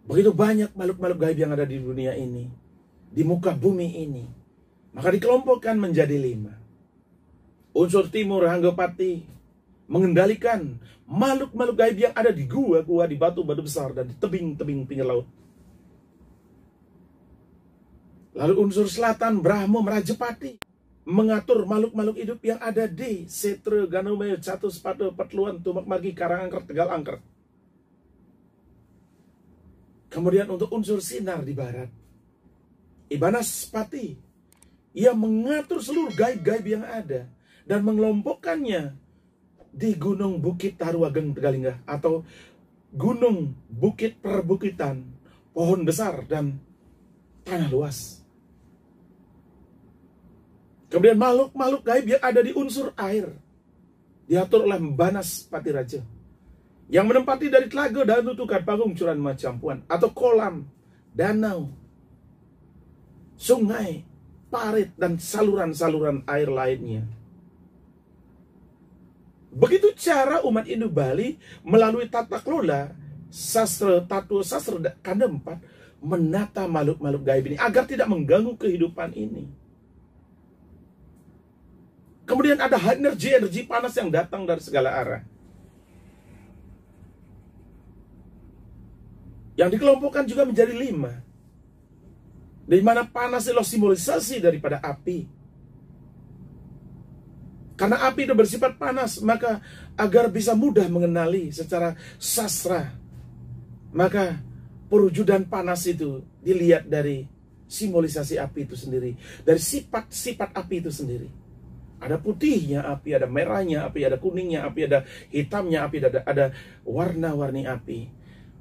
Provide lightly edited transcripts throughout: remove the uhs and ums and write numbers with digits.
Begitu banyak makhluk-makhluk gaib yang ada di dunia ini, di muka bumi ini. Maka dikelompokkan menjadi 5. Unsur timur Hanggapati mengendalikan makhluk-makhluk gaib yang ada di gua-gua, di batu-batu besar, dan di tebing-tebing pinggir laut. Lalu unsur selatan Brahma Merajapati mengatur makhluk-makhluk hidup yang ada di Setra, Ganumaya, Catuspada, Petluan, Tumak Margi, Karangangker, Tegal Angker. Kemudian untuk unsur sinar di barat, Ibanaspati, ia mengatur seluruh gaib-gaib yang ada dan mengelompokkannya di Gunung Bukit Taruageng Tegalingga, atau gunung bukit perbukitan, pohon besar dan tanah luas. Kemudian makhluk-makhluk gaib yang ada di unsur air diatur oleh Banaspati Raja, yang menempati dari telaga dan tutukan panggung curan macampuan, atau kolam, danau, sungai, parit, dan saluran-saluran air lainnya. Begitu cara umat Hindu Bali melalui tata kelola sastra tatua sastra kanda 4 menata makhluk-makhluk gaib ini agar tidak mengganggu kehidupan ini. Kemudian ada energi panas yang datang dari segala arah, yang dikelompokkan juga menjadi 5, di mana panas adalah simbolisasi daripada api. Karena api itu bersifat panas, maka agar bisa mudah mengenali secara sastra, maka perwujudan panas itu dilihat dari simbolisasi api itu sendiri, dari sifat-sifat api itu sendiri. Ada putihnya api, ada merahnya api, ada kuningnya api, ada hitamnya api, ada warna-warni api.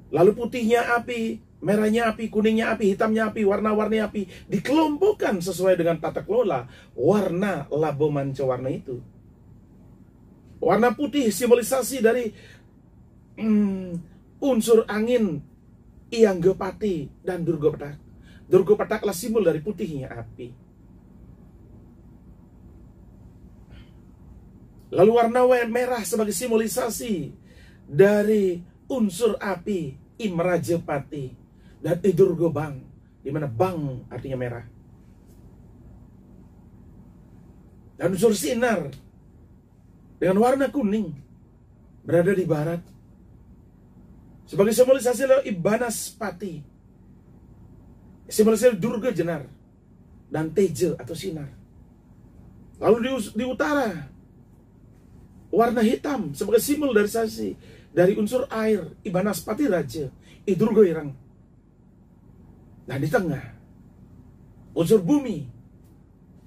Lalu putihnya api, merahnya api, kuningnya api, hitamnya api, warna-warni api dikelompokkan sesuai dengan tata kelola warna labo mancawarna itu. Warna putih simbolisasi dari unsur angin Ianggapati dan Durgapetak. Durgapetaklah simbol dari putihnya api. Lalu warna merah sebagai simbolisasi dari unsur api Imrajapati dan Idurgobang, di mana bang artinya merah. Dan unsur sinar dengan warna kuning berada di barat sebagai simbolisasi dari Ibanaspati, simbolisasi Durga Jenar dan Teja atau sinar. Lalu di utara warna hitam sebagai simbol dari unsur air Ibanaspati Raja, Idurga Irang. Dan di tengah unsur bumi,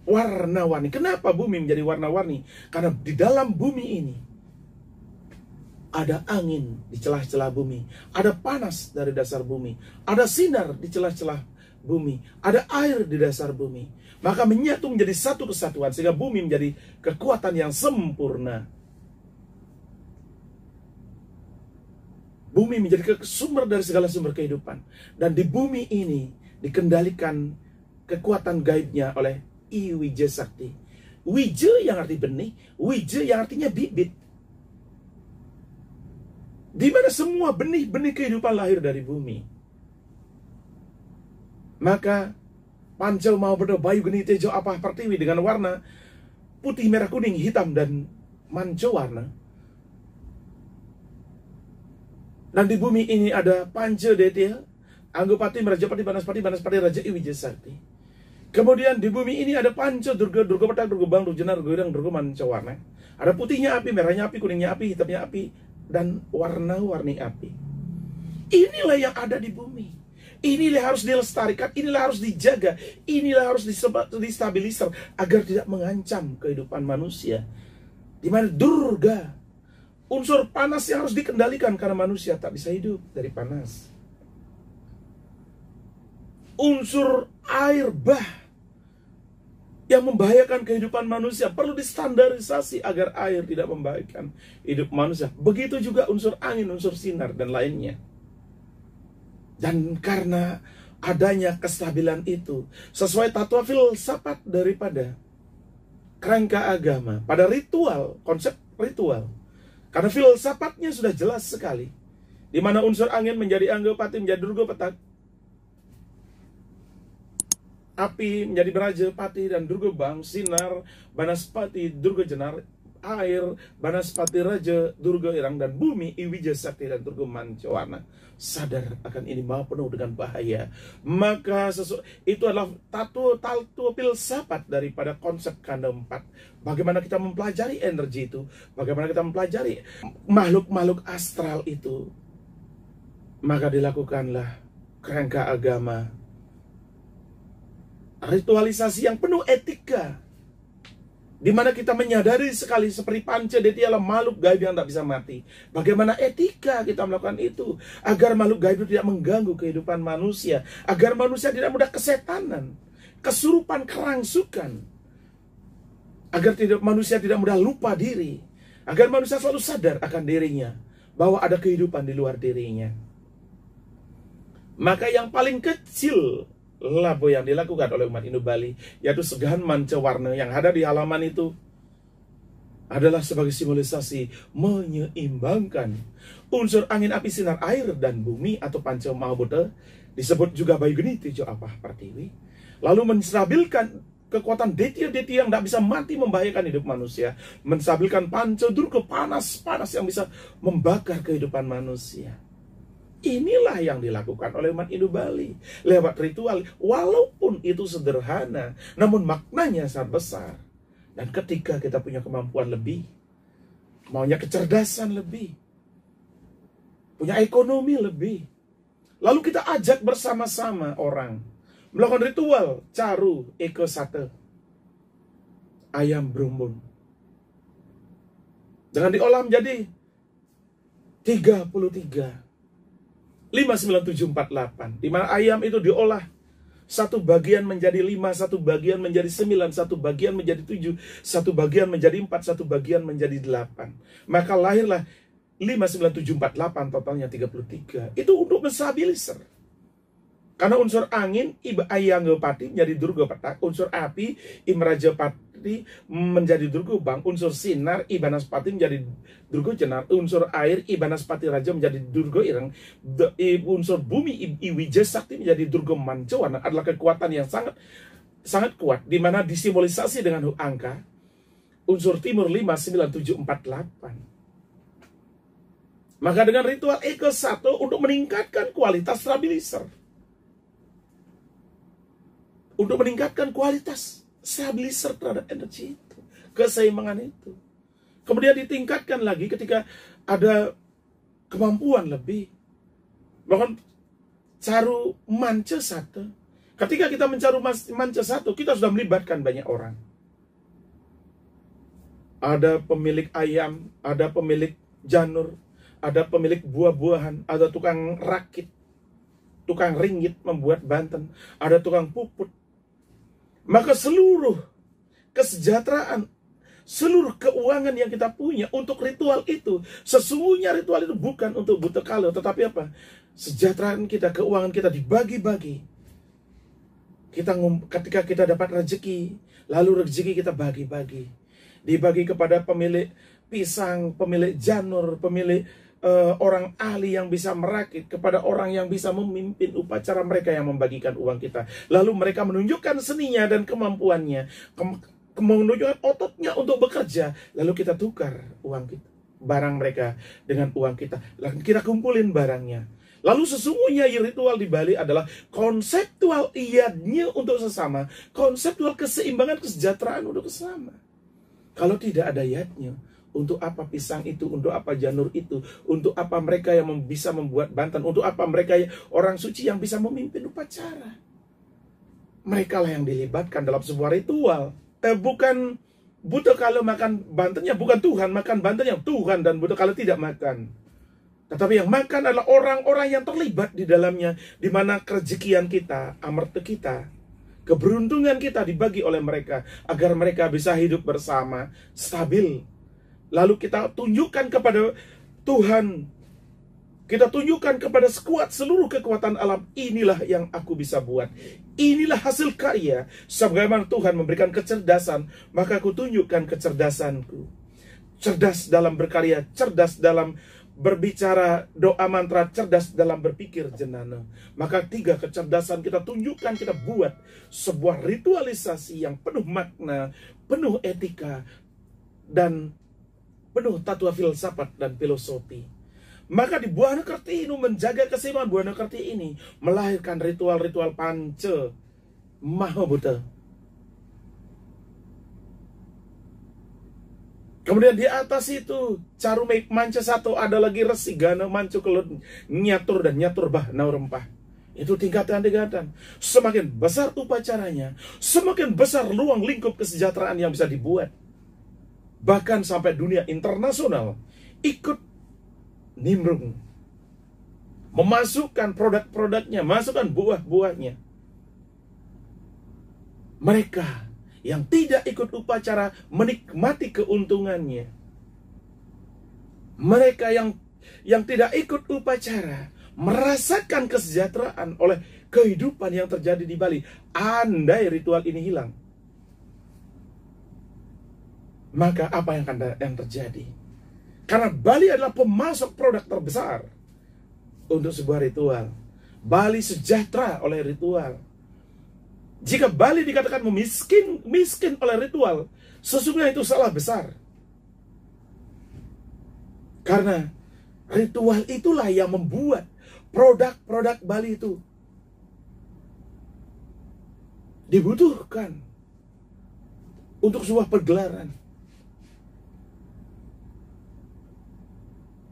warna-warni. Kenapa bumi menjadi warna-warni? Karena di dalam bumi ini ada angin di celah-celah bumi, ada panas dari dasar bumi, ada sinar di celah-celah bumi, ada air di dasar bumi. Maka menyatu menjadi satu kesatuan sehingga bumi menjadi kekuatan yang sempurna. Bumi menjadi sumber dari segala sumber kehidupan. Dan di bumi ini dikendalikan kekuatan gaibnya oleh I Wija Sakti. Wija yang arti benih, Wija yang artinya bibit. Di mana semua benih-benih kehidupan lahir dari bumi. Maka Pancel mau berdo bayu geni tejo apa pertiwi dengan warna putih, merah, kuning, hitam, dan mancawarna. Dan di bumi ini ada Panca Detya, Anggapati, Merajapati, Banaspati, Raja I Wija Sakti. Kemudian di bumi ini ada Panca Durga, Durgapetak, Durgobang, Durjenar, Durgirang, Durga Mancawarna. Ada putihnya api, merahnya api, kuningnya api, hitamnya api, dan warna-warni api. Inilah yang ada di bumi. Inilah harus dilestarikan, inilah harus dijaga, inilah harus distabilisir agar tidak mengancam kehidupan manusia. Di mana Durga, unsur panas yang harus dikendalikan karena manusia tak bisa hidup dari panas. Unsur air bah yang membahayakan kehidupan manusia perlu distandarisasi agar air tidak membahayakan hidup manusia. Begitu juga unsur angin, unsur sinar, dan lainnya. Dan karena adanya kestabilan itu, sesuai tata filsafat daripada kerangka agama, pada ritual, konsep ritual. Karena filsafatnya sudah jelas sekali. di mana unsur angin menjadi Angga Pati, menjadi Durga Petak. Api menjadi Baraja Pati dan Durga Bang, sinar Banaspati Durga Jenar, air Banaspati Raja Durga Irang, dan bumi Iwija Sakti dan Durga Mancawarna. Sadar akan ini maha penuh dengan bahaya. Maka itu adalah tatu filsafat daripada konsep kanda 4. Bagaimana kita mempelajari energi itu, bagaimana kita mempelajari makhluk-makhluk astral itu. Maka dilakukanlah kerangka agama, ritualisasi yang penuh etika, di mana kita menyadari sekali seperti Panca Detia adalah makhluk gaib yang tak bisa mati. Bagaimana etika kita melakukan itu agar makhluk gaib itu tidak mengganggu kehidupan manusia, agar manusia tidak mudah kesetanan, kesurupan, kerangsukan, agar manusia tidak mudah lupa diri, agar manusia selalu sadar akan dirinya bahwa ada kehidupan di luar dirinya. Maka yang paling kecil labo yang dilakukan oleh umat Hindu Bali, yaitu Segahan Mancawarna yang ada di halaman itu, adalah sebagai simbolisasi menyeimbangkan unsur angin, api, sinar, air, dan bumi atau Panca Mahabhuta, disebut juga Bayu Geni Tejo Apah Pertiwi, lalu menstabilkan kekuatan detia-detia yang tidak bisa mati membahayakan hidup manusia, menstabilkan Panca Durga panas-panas yang bisa membakar kehidupan manusia. Inilah yang dilakukan oleh umat Hindu Bali lewat ritual, walaupun itu sederhana, namun maknanya sangat besar. Dan ketika kita punya kemampuan lebih, maunya kecerdasan lebih, punya ekonomi lebih, lalu kita ajak bersama-sama orang melakukan ritual caru eke sate, ayam brumbun, dengan diolah menjadi 33 59748, di mana ayam itu diolah, satu bagian menjadi 5, satu bagian menjadi 9, satu bagian menjadi 7, satu bagian menjadi 4, satu bagian menjadi 8. Maka lahirlah 59748, totalnya 33. Itu untuk menstabilisir. Karena unsur angin Ayangga Pati menjadi Durga Petak, unsur api Imraja Pati menjadi Durga Bang, unsur sinar Banaspati menjadi Durga Jenar, unsur air Banaspati Raja menjadi Durga Ireng, unsur bumi Iwija Sakti menjadi Durga Mancawarna. Adalah kekuatan yang sangat kuat, di mana disimbolisasi dengan angka unsur timur 59748. Maka dengan ritual Eke Satu untuk meningkatkan kualitas stabilizer, untuk meningkatkan kualitas stabilizer terhadap energi itu, keseimbangan itu. Kemudian ditingkatkan lagi ketika ada kemampuan lebih. Bahkan caru manca satu. Ketika kita mencaru manca satu, kita sudah melibatkan banyak orang. Ada pemilik ayam, ada pemilik janur, ada pemilik buah-buahan, ada tukang rakit, tukang ringgit membuat banten, ada tukang puput. Maka seluruh kesejahteraan, seluruh keuangan yang kita punya untuk ritual itu, sesungguhnya ritual itu bukan untuk buta kala, tetapi apa? Sejahteraan kita, keuangan kita dibagi-bagi. Ketika kita dapat rezeki, lalu rezeki kita bagi-bagi. Dibagi kepada pemilik pisang, pemilik janur, pemilik orang ahli yang bisa merakit, kepada orang yang bisa memimpin upacara, mereka yang membagikan uang kita. Lalu mereka menunjukkan seninya dan kemampuannya, menunjukkan ototnya untuk bekerja. Lalu kita tukar uang kita, barang mereka dengan uang kita, lalu kita kumpulin barangnya. Lalu sesungguhnya ritual di Bali adalah konseptual iyadnya untuk sesama, konseptual keseimbangan kesejahteraan untuk sesama. Kalau tidak ada yadnya, untuk apa pisang itu, untuk apa janur itu, untuk apa mereka yang bisa membuat banten, untuk apa mereka orang suci yang bisa memimpin upacara. Mereka lah yang dilibatkan dalam sebuah ritual. Bukan buta kala makan bantennya, bukan Tuhan makan bantennya, Tuhan dan buta kala tidak makan. Tetapi yang makan adalah orang-orang yang terlibat di dalamnya, di mana kerejekian kita, amarta kita, keberuntungan kita dibagi oleh mereka, agar mereka bisa hidup bersama, stabil. Lalu kita tunjukkan kepada Tuhan, kita tunjukkan kepada sekuat seluruh kekuatan alam, inilah yang aku bisa buat, inilah hasil karya. Sebagaimana Tuhan memberikan kecerdasan, maka aku tunjukkan kecerdasanku. Cerdas dalam berkarya, cerdas dalam berbicara doa mantra cerdas dalam berpikir jenana. Maka 3 kecerdasan kita tunjukkan, kita buat sebuah ritualisasi yang penuh makna, penuh etika, dan penuh tatua filsafat dan filosofi. Maka di Buana Kerti ini menjaga keseimbangan Buana Kerti ini melahirkan ritual-ritual panca mahabuta. Kemudian di atas itu carume manca satu, ada lagi resi gana mancu kelut nyatur dan nyatur bah nau rempah. Itu tingkatan-tingkatan. Semakin besar upacaranya, semakin besar ruang lingkup kesejahteraan yang bisa dibuat. Bahkan sampai dunia internasional ikut nimbrung, memasukkan produk-produknya, masukkan buah-buahnya. Mereka yang tidak ikut upacara menikmati keuntungannya. Mereka yang tidak ikut upacara merasakan kesejahteraan oleh kehidupan yang terjadi di Bali. Andai ritual ini hilang, maka apa yang terjadi? Karena Bali adalah pemasok produk terbesar untuk sebuah ritual. Bali sejahtera oleh ritual. Jika Bali dikatakan miskin oleh ritual, sesungguhnya itu salah besar. Karena ritual itulah yang membuat produk-produk Bali itu dibutuhkan untuk sebuah pergelaran.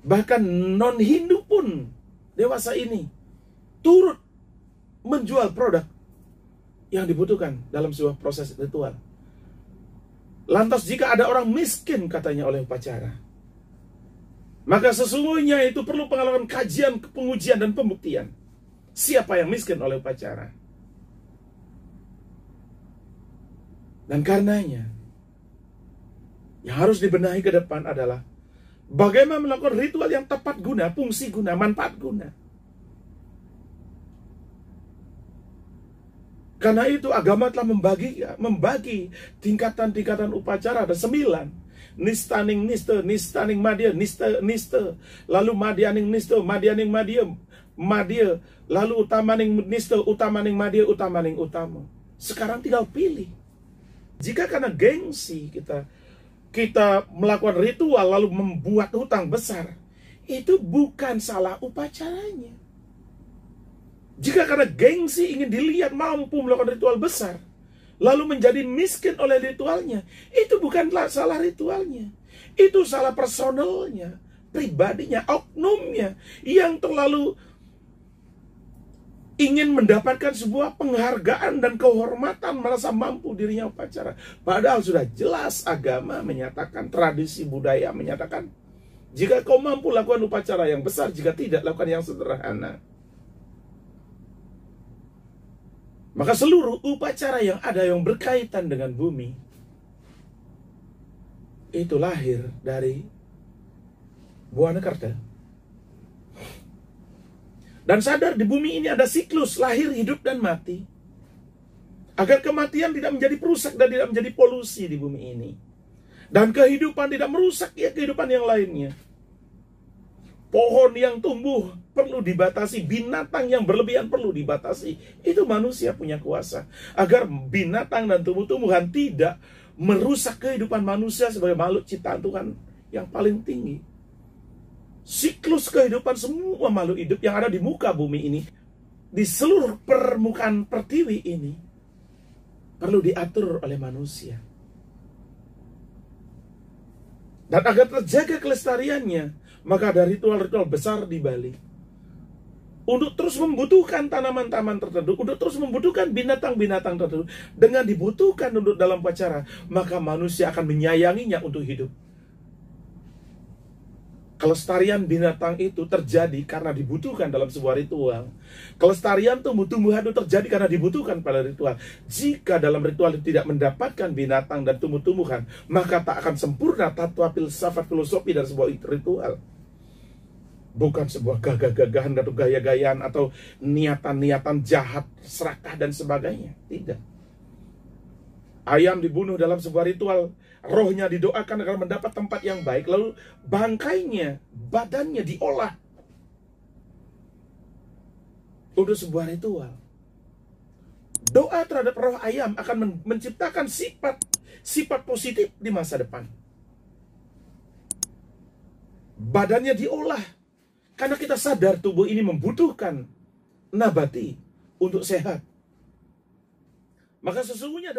Bahkan non-Hindu pun dewasa ini turut menjual produk yang dibutuhkan dalam sebuah proses ritual. Lantas jika ada orang miskin katanya oleh upacara, maka sesungguhnya itu perlu pengalaman kajian, pengujian, dan pembuktian. Siapa yang miskin oleh upacara? Dan karenanya, yang harus dibenahi ke depan adalah bagaimana melakukan ritual yang tepat guna, fungsi guna, manfaat guna. Karena itu agama telah membagi tingkatan-tingkatan upacara. Ada 9. Nistaning nista, nistaning madya, nista, lalu madyaning nista, madyaning madya, lalu utamaning nista, utamaning madya, utamaning utama. Sekarang tinggal pilih. Jika karena gengsi kita melakukan ritual lalu membuat hutang besar, itu bukan salah upacaranya. Jika karena gengsi ingin dilihat mampu melakukan ritual besar, lalu menjadi miskin oleh ritualnya, itu bukanlah salah ritualnya. Itu salah personalnya, pribadinya, oknumnya, yang terlalu ingin mendapatkan sebuah penghargaan dan kehormatan, merasa mampu dirinya upacara. Padahal sudah jelas agama menyatakan, tradisi budaya menyatakan, jika kau mampu lakukan upacara yang besar, jika tidak, lakukan yang sederhana. Maka seluruh upacara yang ada yang berkaitan dengan bumi itu lahir dari Buana Kerta. Dan sadar di bumi ini ada siklus lahir, hidup, dan mati. Agar kematian tidak menjadi perusak dan tidak menjadi polusi di bumi ini. Dan kehidupan tidak merusak ya kehidupan yang lainnya. Pohon yang tumbuh perlu dibatasi, binatang yang berlebihan perlu dibatasi. Itu manusia punya kuasa. Agar binatang dan tumbuh-tumbuhan tidak merusak kehidupan manusia sebagai makhluk ciptaan Tuhan yang paling tinggi. Siklus kehidupan semua makhluk hidup yang ada di muka bumi ini, di seluruh permukaan pertiwi ini, perlu diatur oleh manusia. Dan agar terjaga kelestariannya, maka ada ritual-ritual besar di Bali. Untuk terus membutuhkan tanaman-tanaman tertentu, untuk terus membutuhkan binatang-binatang tertentu. Dengan dibutuhkan untuk dalam upacara, maka manusia akan menyayanginya untuk hidup. Kelestarian binatang itu terjadi karena dibutuhkan dalam sebuah ritual. Kelestarian tumbuh-tumbuhan itu terjadi karena dibutuhkan pada ritual. Jika dalam ritual itu tidak mendapatkan binatang dan tumbuh-tumbuhan, maka tak akan sempurna tatua filsafat filosofi dari sebuah ritual. Bukan sebuah gagah-gagahan atau gaya-gayaan atau niatan-niatan jahat, serakah dan sebagainya. Tidak. Ayam dibunuh dalam sebuah ritual rohnya didoakan agar mendapat tempat yang baik, lalu bangkainya, badannya diolah untuk sebuah ritual. Doa terhadap roh ayam akan menciptakan sifat positif di masa depan. Badannya diolah karena kita sadar tubuh ini membutuhkan nabati untuk sehat. Maka sesungguhnya